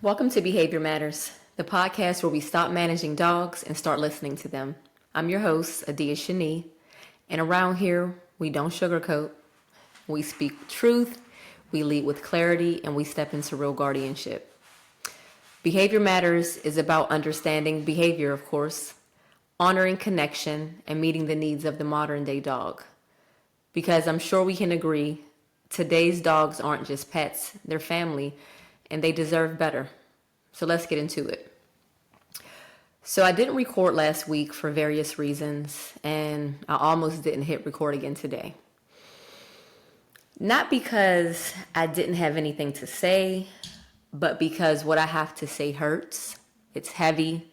Welcome to Behavior Matters, the podcast where we stop managing dogs and start listening to them. I'm your host, Adia Shanee, and around here, we don't sugarcoat. We speak truth, we lead with clarity, and we step into real guardianship. Behavior Matters is about understanding behavior, of course, honoring connection, and meeting the needs of the modern day dog. Because I'm sure we can agree, today's dogs aren't just pets, they're family, and they deserve better. So let's get into it. So I didn't record last week for various reasons, and I almost didn't hit record again today. Not because I didn't have anything to say, but because what I have to say hurts. It's heavy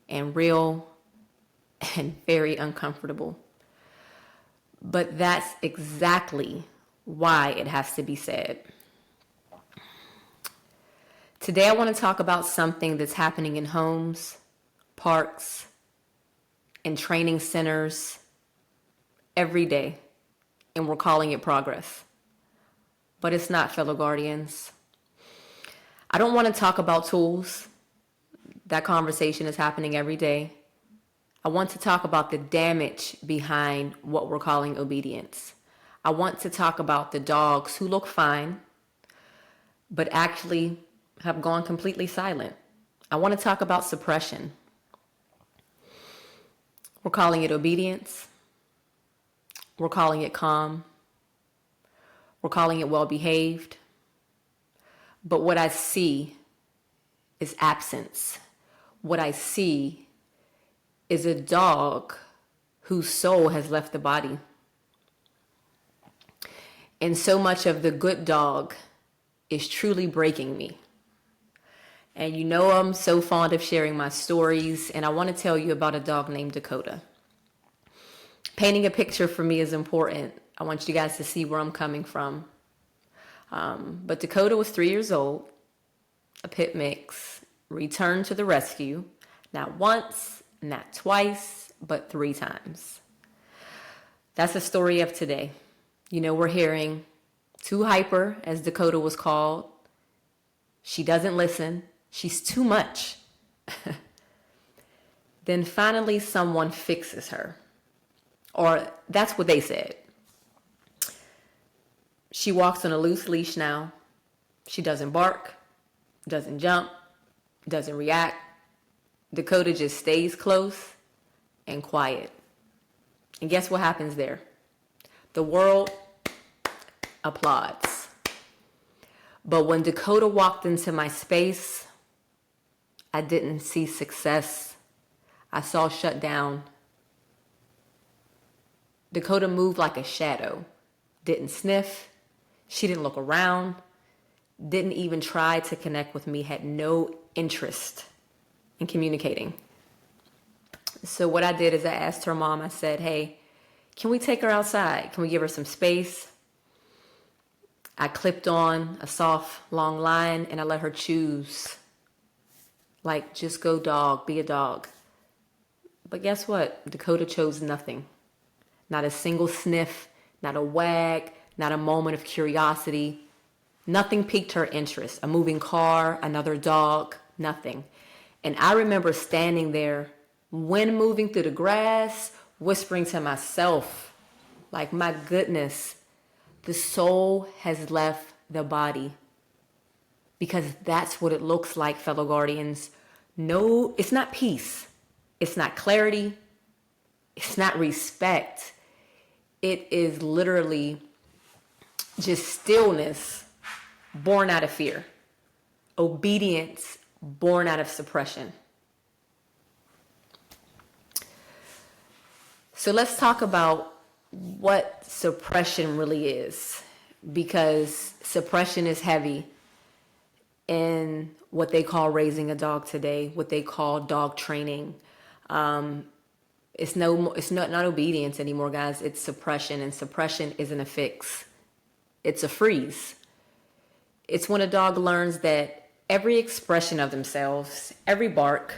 and real and very uncomfortable. But that's exactly why it has to be said. Today I want to talk about something that's happening in homes, parks, and training centers every day, and we're calling it progress. But it's not, fellow guardians. I don't want to talk about tools. That conversation is happening every day. I want to talk about the damage behind what we're calling obedience. I want to talk about the dogs who look fine, but actually have gone completely silent. I want to talk about suppression. We're calling it obedience. We're calling it calm. We're calling it well-behaved. But what I see is absence. What I see is a dog whose soul has left the body. And so much of the good dog is truly breaking me. And you know I'm so fond of sharing my stories, and I want to tell you about a dog named Dakota. Painting a picture for me is important. I want you guys to see where I'm coming from. But Dakota was 3 years old, a pit mix, returned to the rescue, not once, not twice, but 3 times. That's the story of today. You know, we're hearing too hyper, as Dakota was called. She doesn't listen. She's too much. Then finally someone fixes her. Or that's what they said. She walks on a loose leash now. She doesn't bark, doesn't jump, doesn't react. Dakota just stays close and quiet. And guess what happens there? The world applauds. But when Dakota walked into my space, I didn't see success. I saw shutdown. Dakota moved like a shadow. Didn't sniff. She didn't look around. Didn't even try to connect with me. Had no interest in communicating. So what I did is I asked her mom, I said, hey, can we take her outside? Can we give her some space? I clipped on a soft, long line, and I let her choose. Like, just go dog, be a dog. But guess what? Dakota chose nothing. Not a single sniff, not a wag, not a moment of curiosity. Nothing piqued her interest. A moving car, another dog, nothing. And I remember standing there, wind moving through the grass, whispering to myself, like, my goodness, the soul has left the body. Because that's what it looks like, fellow guardians. No, it's not peace. It's not clarity. It's not respect. It is literally just stillness born out of fear. Obedience born out of suppression. So let's talk about what suppression really is, because suppression is heavy in what they call raising a dog today, what they call dog training. It's not obedience anymore, guys. It's suppression, and suppression isn't a fix. It's a freeze. It's when a dog learns that every expression of themselves, every bark,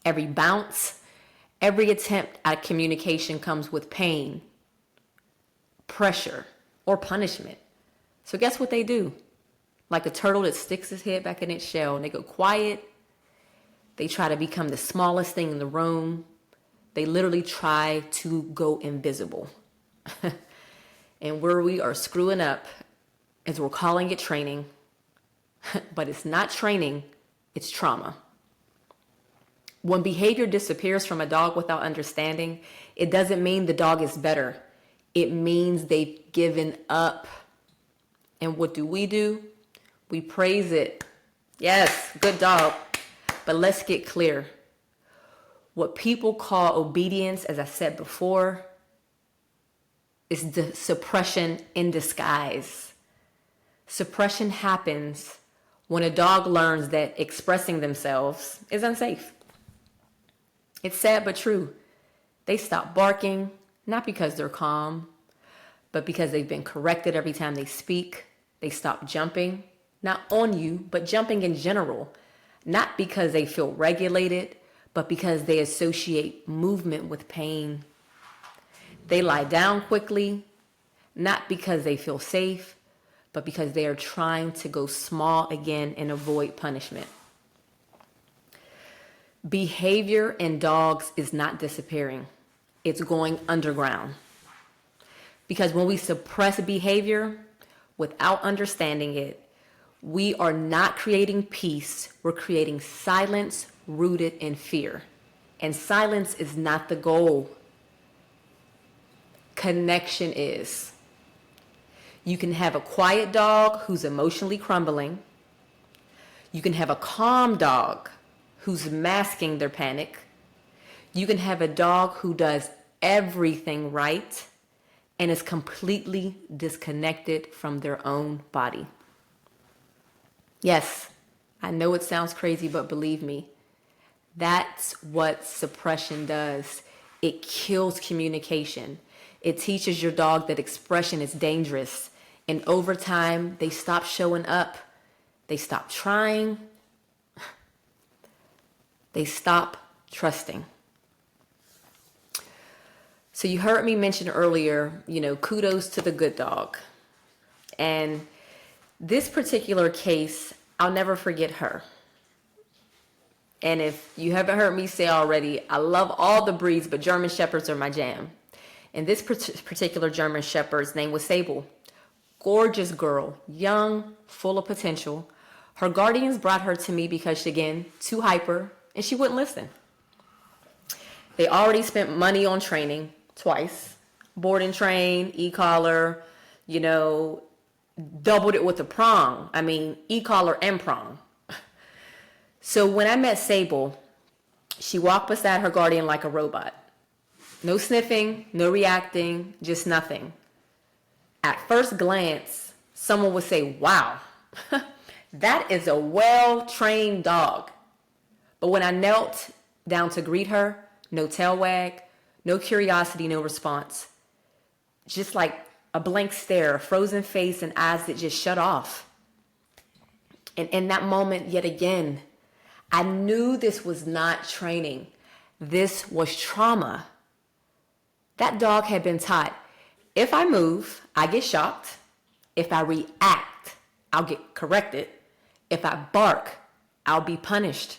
every bounce, every attempt at communication comes with pain, pressure, or punishment. So guess what they do? like a turtle that sticks his head back in its shell, and they go quiet. They try to become the smallest thing in the room. They literally try to go invisible. And where we are screwing up is we're calling it training, but it's not training, it's trauma. When behavior disappears from a dog without understanding, it doesn't mean the dog is better. It means they've given up. And what do? We praise it. Yes, good dog. But let's get clear. What people call obedience, as I said before, is the suppression in disguise. Suppression happens when a dog learns that expressing themselves is unsafe. It's sad but true. They stop barking, not because they're calm, but because they've been corrected every time they speak. They stop jumping, not on you, but jumping in general. Not because they feel regulated, but because they associate movement with pain. They lie down quickly, not because they feel safe, but because they are trying to go small again and avoid punishment. Behavior in dogs is not disappearing. It's going underground. Because when we suppress behavior without understanding it, we are not creating peace. We're creating silence rooted in fear. And silence is not the goal. Connection is. You can have a quiet dog who's emotionally crumbling. You can have a calm dog who's masking their panic. You can have a dog who does everything right and is completely disconnected from their own body. Yes, I know it sounds crazy, but believe me, that's what suppression does. It kills communication. It teaches your dog that expression is dangerous. And over time, they stop showing up. They stop trying. They stop trusting. So you heard me mention earlier, kudos to the good dog. And this particular case, I'll never forget her. And if you haven't heard me say already, I love all the breeds, but German Shepherds are my jam. And this particular German Shepherd's name was Sable. Gorgeous girl, young, full of potential. Her guardians brought her to me because, again, too hyper, and she wouldn't listen. They already spent money on training twice. Board and train, e-collar, doubled it with a prong. E-collar and prong. So when I met Sable, she walked beside her guardian like a robot. No sniffing, no reacting, just nothing. At first glance, someone would say, wow, that is a well-trained dog. But when I knelt down to greet her, no tail wag, no curiosity, no response. Just like a blank stare, a frozen face, and eyes that just shut off. And in that moment, yet again, I knew this was not training. This was trauma. That dog had been taught, if I move, I get shocked. If I react, I'll get corrected. If I bark, I'll be punished.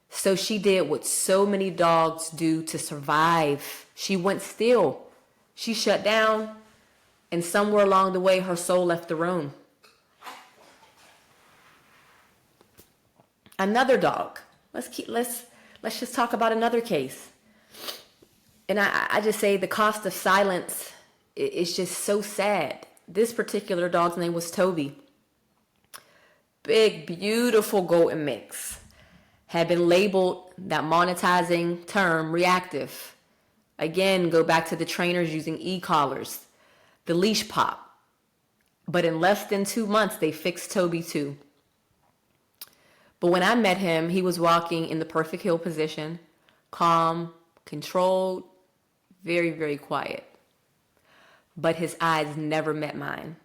So she did what so many dogs do to survive. She went still. She shut down, and somewhere along the way, her soul left the room. Another dog. Let's just talk about another case. And I just say the cost of silence is just so sad. This particular dog's name was Toby. Big, beautiful golden mix. Had been labeled that monetizing term reactive. Again, go back to the trainers using e-collars, the leash pop. But in less than 2 months, they fixed Toby too. But when I met him, he was walking in the perfect heel position, calm, controlled, very, very quiet. But his eyes never met mine.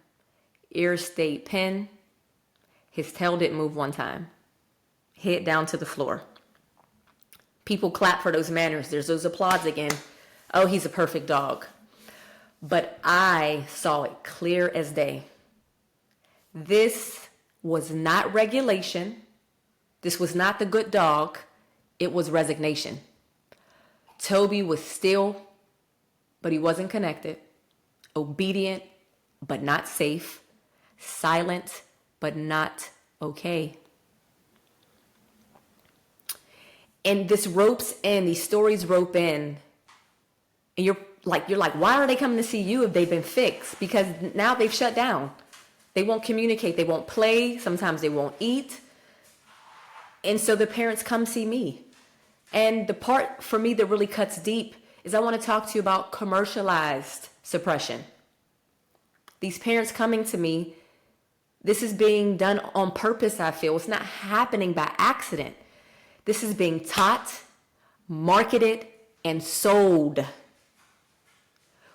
Ears stayed pinned. His tail didn't move one time. Head down to the floor. People clap for those manners. There's those applause again. Oh, he's a perfect dog. But I saw it clear as day. This was not regulation. This was not the good dog. It was resignation. Toby was still, but he wasn't connected. Obedient, but not safe. Silent, but not okay. And this ropes in, these stories rope in. And you're like, why are they coming to see you if they've been fixed? Because now they've shut down. They won't communicate. They won't play. Sometimes they won't eat. And so the parents come see me. And the part for me that really cuts deep is I want to talk to you about commercialized suppression. These parents coming to me, this is being done on purpose, I feel. It's not happening by accident. This is being taught, marketed, and sold.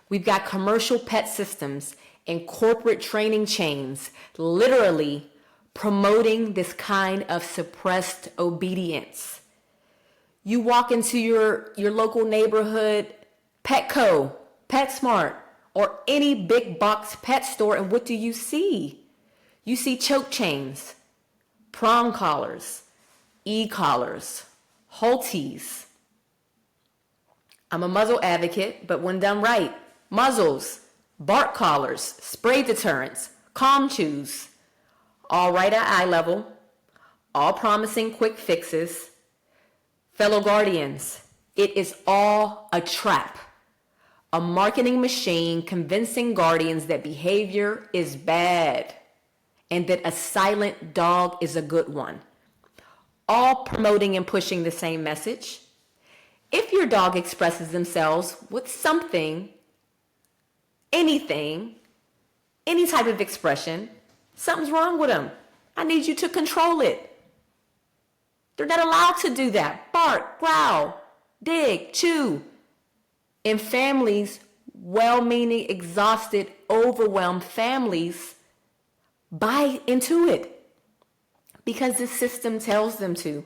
We've got commercial pet systems and corporate training chains literally promoting this kind of suppressed obedience. You walk into your local neighborhood Petco, PetSmart, or any big box pet store, and what do you see? You see choke chains, prong collars, e-collars, Halties. I'm a muzzle advocate, but when done right, muzzles, bark collars, spray deterrents, calm chews, all right at eye level, all promising quick fixes. Fellow guardians, it is all a trap. A marketing machine convincing guardians that behavior is bad and that a silent dog is a good one. All promoting and pushing the same message. If your dog expresses themselves with something, anything, any type of expression, something's wrong with them. I need you to control it. They're not allowed to do that. Bark, growl, dig, chew. And families, well-meaning, exhausted, overwhelmed families, buy into it because the system tells them to.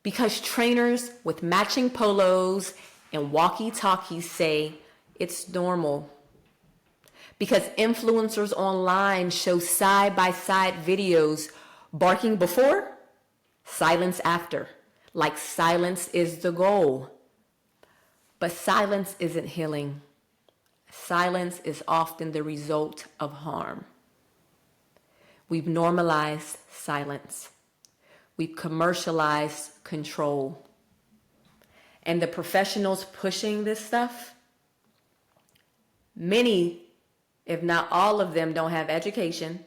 Because trainers with matching polos and walkie-talkies say it's normal. Because influencers online show side-by-side videos barking before, silence after, like silence is the goal. But silence isn't healing. Silence is often the result of harm. We've normalized silence. We've commercialized control. And the professionals pushing this stuff, many, if not all of them, don't have education,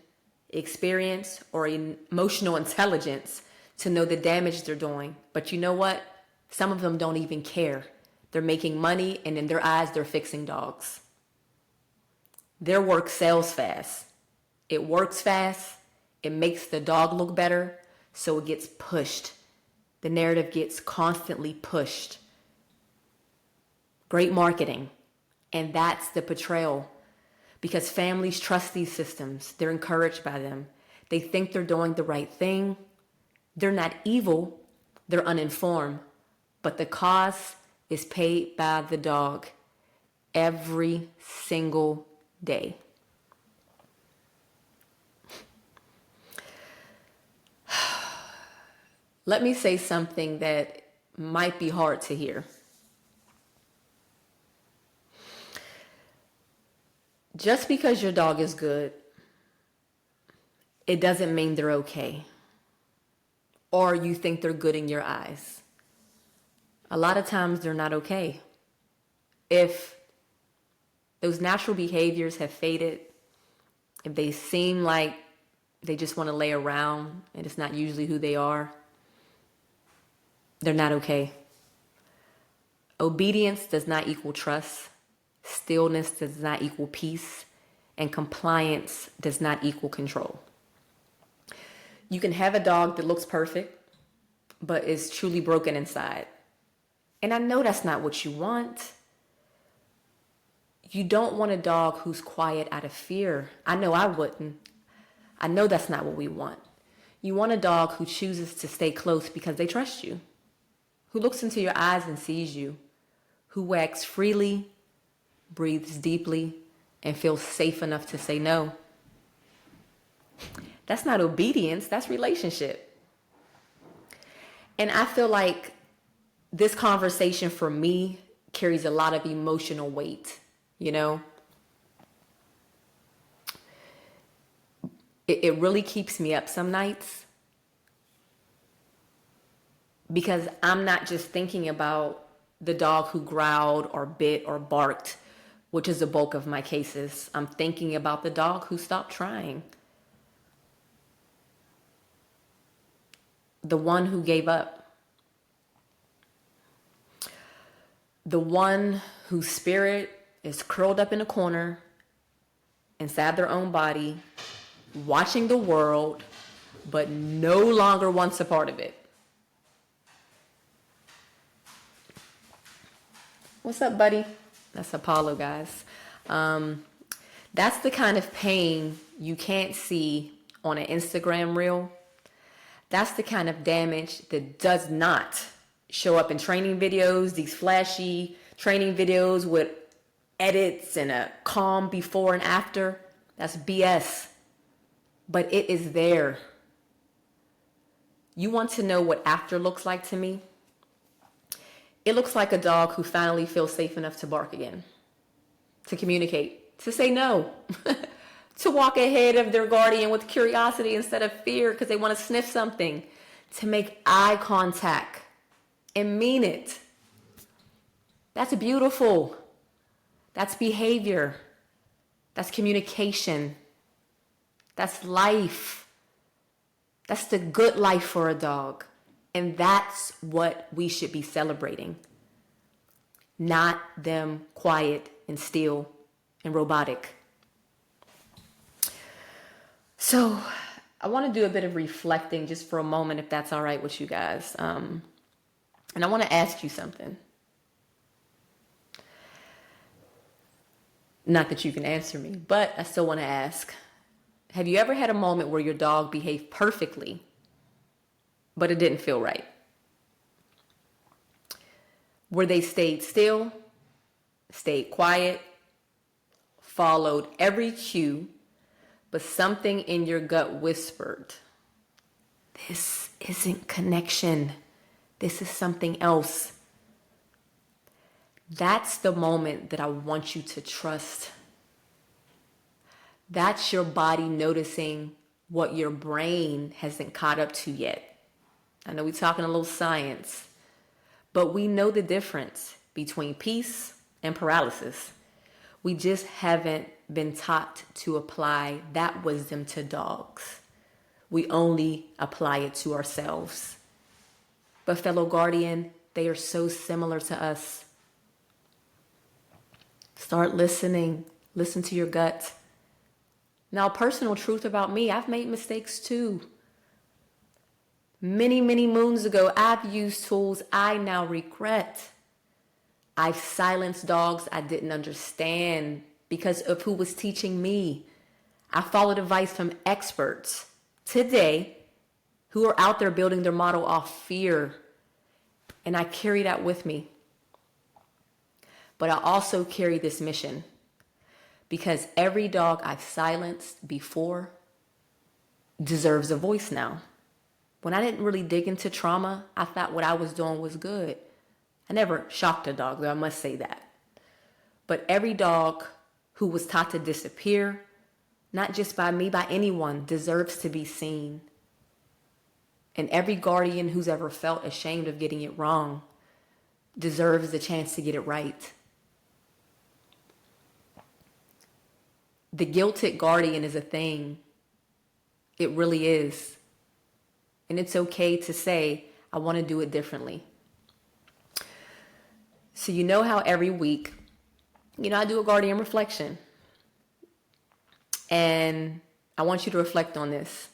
experience, or emotional intelligence to know the damage they're doing. But you know what? Some of them don't even care. They're making money, and in their eyes, they're fixing dogs. Their work sells fast. It works fast. It makes the dog look better, so it gets pushed. The narrative gets constantly pushed. Great marketing. And that's the portrayal. Because families trust these systems. They're encouraged by them. They think they're doing the right thing. They're not evil. They're uninformed. But the cost is paid by the dog every single day. Let me say something that might be hard to hear. Just because your dog is good, it doesn't mean they're okay. Or you think they're good in your eyes. A lot of times they're not okay. If those natural behaviors have faded, if they seem like they just want to lay around and it's not usually who they are, they're not okay. Obedience does not equal trust. Stillness does not equal peace. And compliance does not equal control. You can have a dog that looks perfect, but is truly broken inside. And I know that's not what you want. You don't want a dog who's quiet out of fear. I know I wouldn't. I know that's not what we want. You want a dog who chooses to stay close because they trust you, who looks into your eyes and sees you, who wags freely, breathes deeply, and feels safe enough to say no. That's not obedience, that's relationship. And I feel like this conversation for me carries a lot of emotional weight, you know? It really keeps me up some nights because I'm not just thinking about the dog who growled or bit or barked, which is the bulk of my cases. I'm thinking about the dog who stopped trying, the one who gave up, the one whose spirit is curled up in a corner inside their own body, watching the world, but no longer wants a part of it. What's up, buddy? That's Apollo, guys. That's the kind of pain you can't see on an Instagram reel. That's the kind of damage that does not show up in training videos, these flashy training videos with edits and a calm before and after. That's BS. But it is there. You want to know what after looks like to me? It looks like a dog who finally feels safe enough to bark again, to communicate, to say no, to walk ahead of their guardian with curiosity instead of fear because they want to sniff something, to make eye contact and mean it. That's beautiful. That's behavior. That's communication. That's life. That's the good life for a dog. And that's what we should be celebrating. Not them quiet and still and robotic. So I want to do a bit of reflecting just for a moment, if that's all right with you guys. And I want to ask you something. Not that you can answer me, but I still want to ask. Have you ever had a moment where your dog behaved perfectly, but it didn't feel right? Where they stayed still, stayed quiet, followed every cue, but something in your gut whispered, this isn't connection. This is something else. That's the moment that I want you to trust. That's your body noticing what your brain hasn't caught up to yet. I know we're talking a little science, but we know the difference between peace and paralysis. We just haven't been taught to apply that wisdom to dogs. We only apply it to ourselves. But fellow guardian, they are so similar to us. Start listening. Listen to your gut. Now, personal truth about me, I've made mistakes too. Many, many moons ago, I've used tools I now regret. I've silenced dogs I didn't understand because of who was teaching me. I followed advice from experts today who are out there building their model off fear. And I carry that with me. But I also carry this mission because every dog I've silenced before deserves a voice now. When I didn't really dig into trauma, I thought what I was doing was good. I never shocked a dog, though I must say that. But every dog who was taught to disappear, not just by me, by anyone, deserves to be seen. And every guardian who's ever felt ashamed of getting it wrong deserves the chance to get it right. The guilted guardian is a thing. It really is. And it's okay to say, I want to do it differently. So you know how every week, I do a guardian reflection. And I want you to reflect on this.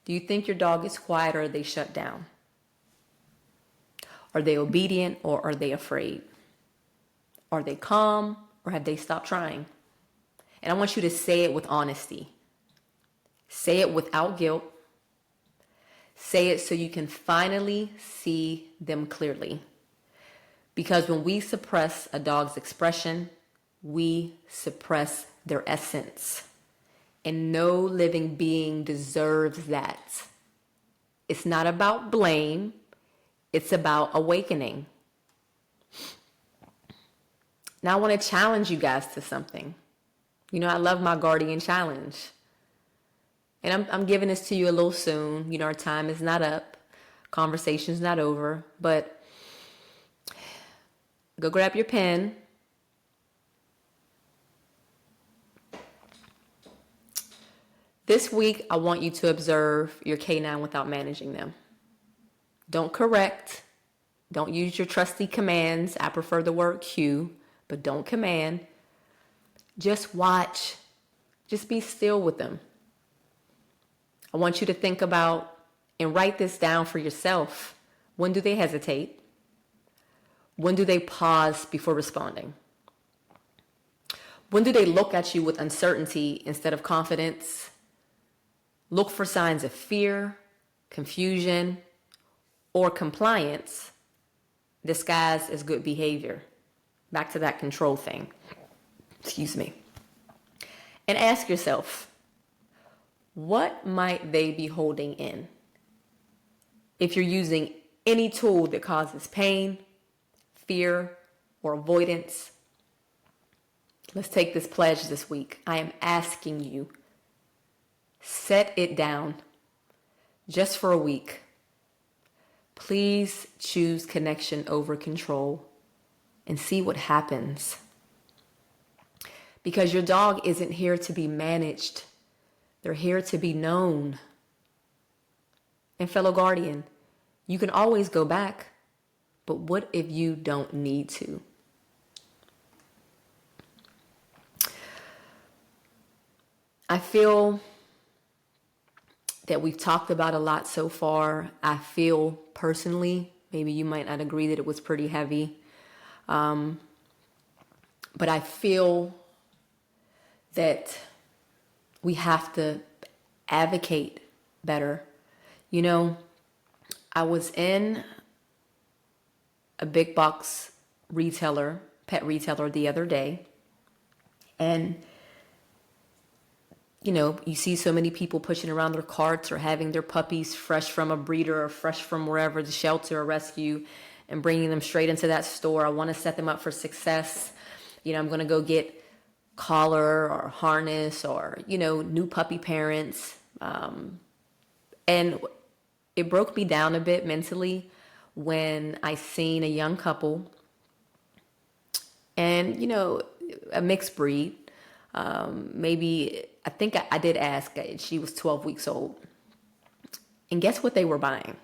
Do you think your dog is quiet or are they shut down? Are they obedient or are they afraid? Are they calm or have they stopped trying? And I want you to say it with honesty. Say it without guilt. Say it so you can finally see them clearly. Because when we suppress a dog's expression, we suppress their essence. And no living being deserves that. It's not about blame. It's about awakening. Now I want to challenge you guys to something. You know, I love my guardian challenge. And I'm giving this to you a little soon. You know, our time is not up. Conversation's not over. But go grab your pen. This week, I want you to observe your canine without managing them. Don't correct. Don't use your trusty commands. I prefer the word cue, but don't command. Just watch. Just be still with them. I want you to think about and write this down for yourself. When do they hesitate? When do they pause before responding? When do they look at you with uncertainty instead of confidence? Look for signs of fear, confusion, or compliance disguised as good behavior. Back to that control thing. Excuse me. And ask yourself, what might they be holding in? If you're using any tool that causes pain, fear, or avoidance, let's take this pledge this week. I am asking you, set it down just for a week. Please choose connection over control and see what happens. Because your dog isn't here to be managed. They're here to be known. And fellow guardian, you can always go back, but what if you don't need to? I feel that we've talked about a lot so far. I feel personally, maybe you might not agree that it was pretty heavy, but I feel that we have to advocate better. You know, I was in a big box retailer, pet retailer the other day, and you know, you see so many people pushing around their carts or having their puppies fresh from a breeder or fresh from wherever, the shelter or rescue, and bringing them straight into that store. I want to set them up for success. You know, I'm going to go get collar or harness or, you know, new puppy parents. And it broke me down a bit mentally when I seen a young couple and, you know, a mixed breed. Maybe, I think I did ask, she was 12 weeks old. And guess what they were buying?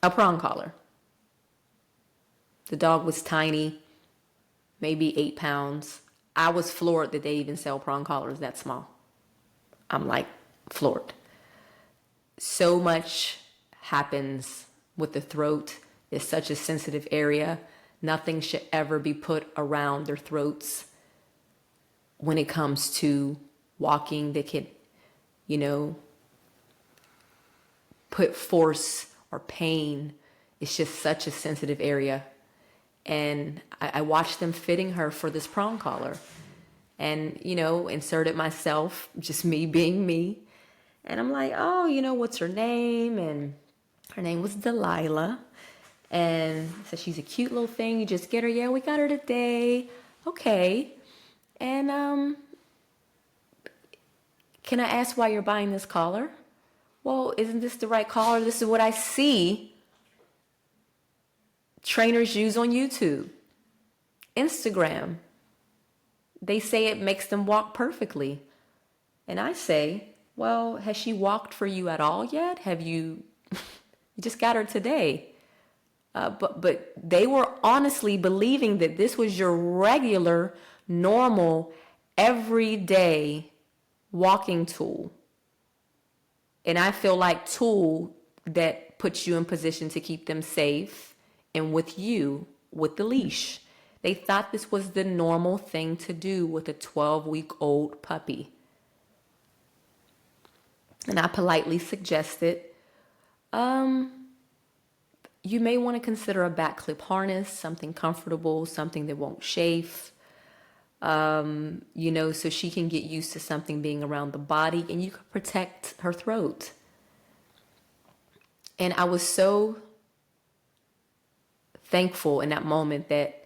A prong collar. The dog was tiny, maybe 8 pounds. I was floored that they even sell prong collars that small. I'm like floored. So much happens with the throat. It's such a sensitive area. Nothing should ever be put around their throats. When it comes to walking, they can, you know, put force or pain. It's just such a sensitive area. And I watched them fitting her for this prong collar. And, you know, inserted myself, just me being me. And I'm like, oh, you know, what's her name? And her name was Delilah. And so she's a cute little thing. You just get her. Yeah, we got her today. Okay. And can I ask why you're buying this collar? Well, isn't this the right collar? This is what I see trainers use on YouTube, Instagram. They say it makes them walk perfectly. And I say, well, has she walked for you at all yet? Have you, you just got her today. But they were honestly believing that this was your regular, normal, everyday walking tool. And I feel like tool that puts you in position to keep them safe and with you, with the leash. They thought this was the normal thing to do with a 12-week-old puppy. And I politely suggested, you may want to consider a back clip harness, something comfortable, something that won't chafe. so she can get used to something being around the body and you can protect her throat. And I was so thankful in that moment that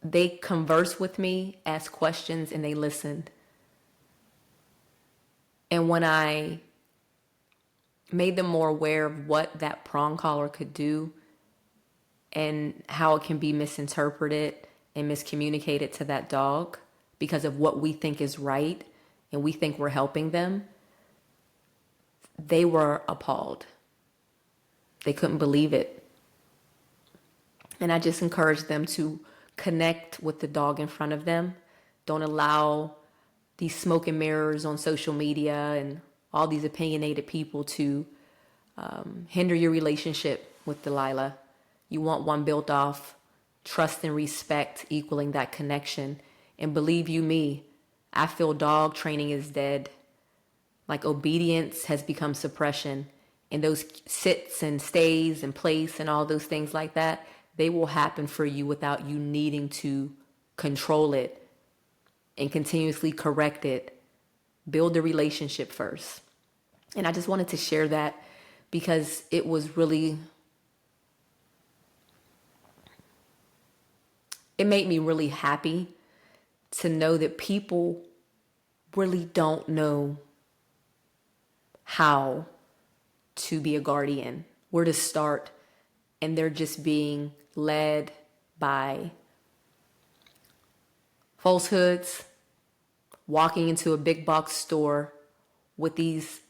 they conversed with me, asked questions, and they listened. And when I made them more aware of what that prong collar could do and how it can be misinterpreted and miscommunicated to that dog because of what we think is right and we think we're helping them, they were appalled. They couldn't believe it. And I just encouraged them to connect with the dog in front of them. Don't allow these smoke and mirrors on social media and all these opinionated people to hinder your relationship with Delilah. You want one built off trust and respect, equaling that connection. And believe you me, I feel dog training is dead. Like obedience has become suppression. And those sits and stays and place and all those things like that, they will happen for you without you needing to control it and continuously correct it. Build the relationship first. And I just wanted to share that because it was really, it made me really happy to know that people really don't know how to be a guardian, where to start, and they're just being led by falsehoods, walking into a big box store with these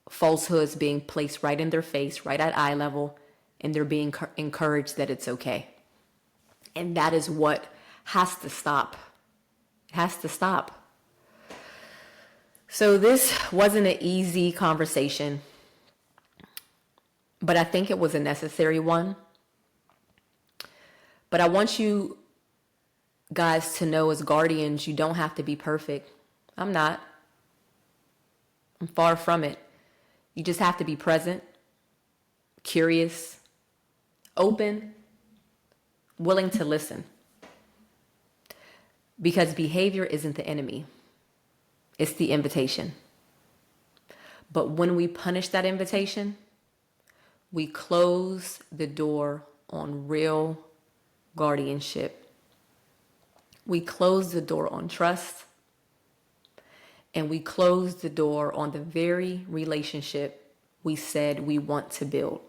falsehoods being placed right in their face, right at eye level, and they're being encouraged that it's okay. And that is what has to stop. It has to stop. So this wasn't an easy conversation, but I think it was a necessary one. But I want you guys to know, as guardians, you don't have to be perfect. I'm not. I'm far from it. You just have to be present, curious, open, willing to listen. Because behavior isn't the enemy. It's the invitation. But when we punish that invitation, we close the door on real guardianship. We close the door on trust. And we close the door on the very relationship we said we want to build.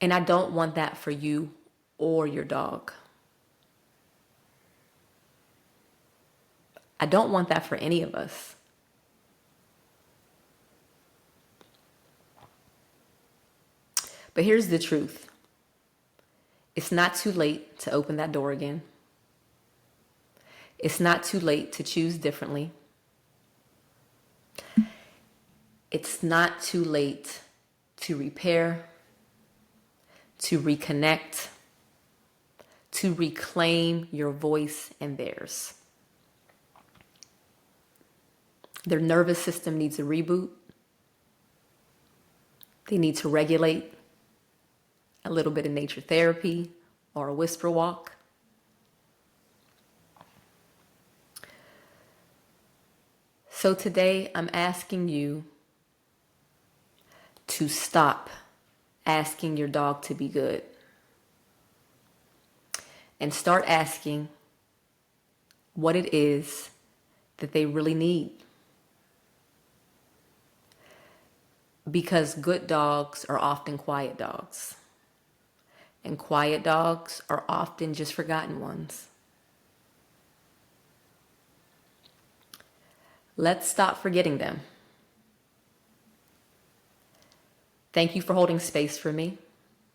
And I don't want that for you or your dog. I don't want that for any of us. But here's the truth. It's not too late to open that door again. It's not too late to choose differently. It's not too late to repair, to reconnect, to reclaim your voice and theirs. Their nervous system needs a reboot. They need to regulate. A little bit of nature therapy or a whisper walk. So today I'm asking you to stop asking your dog to be good and start asking what it is that they really need. Because good dogs are often quiet dogs. And quiet dogs are often just forgotten ones. Let's stop forgetting them. Thank you for holding space for me.